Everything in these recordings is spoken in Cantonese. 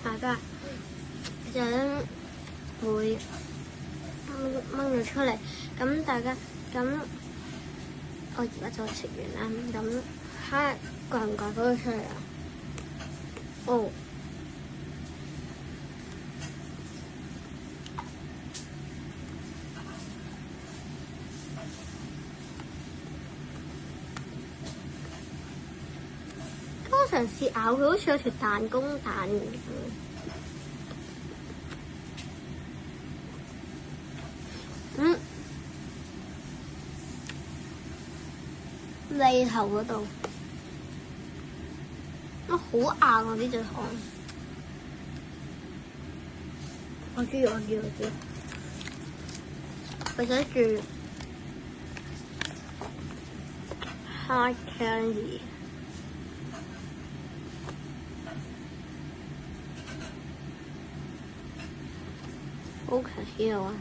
大家就會掹咗出嚟。咁大家咁，我而家就食完啦。咁睇下掛唔掛到佢出嚟啊？哦。我嘗試咬佢，好似有條彈弓彈咁。脷頭嗰度，好硬啊！呢隻糖，我知，佢寫住 hard candy。好可惜啊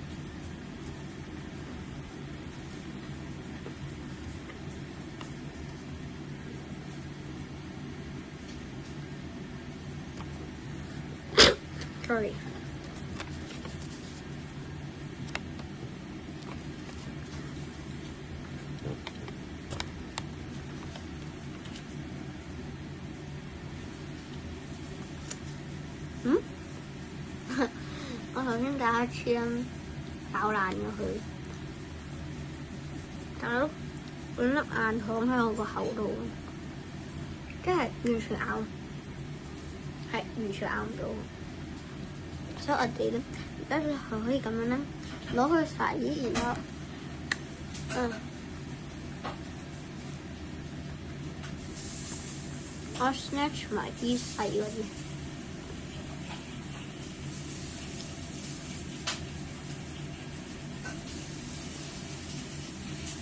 ！Sorry。我頭先打一次咬爛咗佢，大佬半粒硬糖喺我個口度，真係完全咬唔到。所以我哋咧，而家就可以咁樣咧，攞去洗，然後我 snatch 埋啲細嗰啲。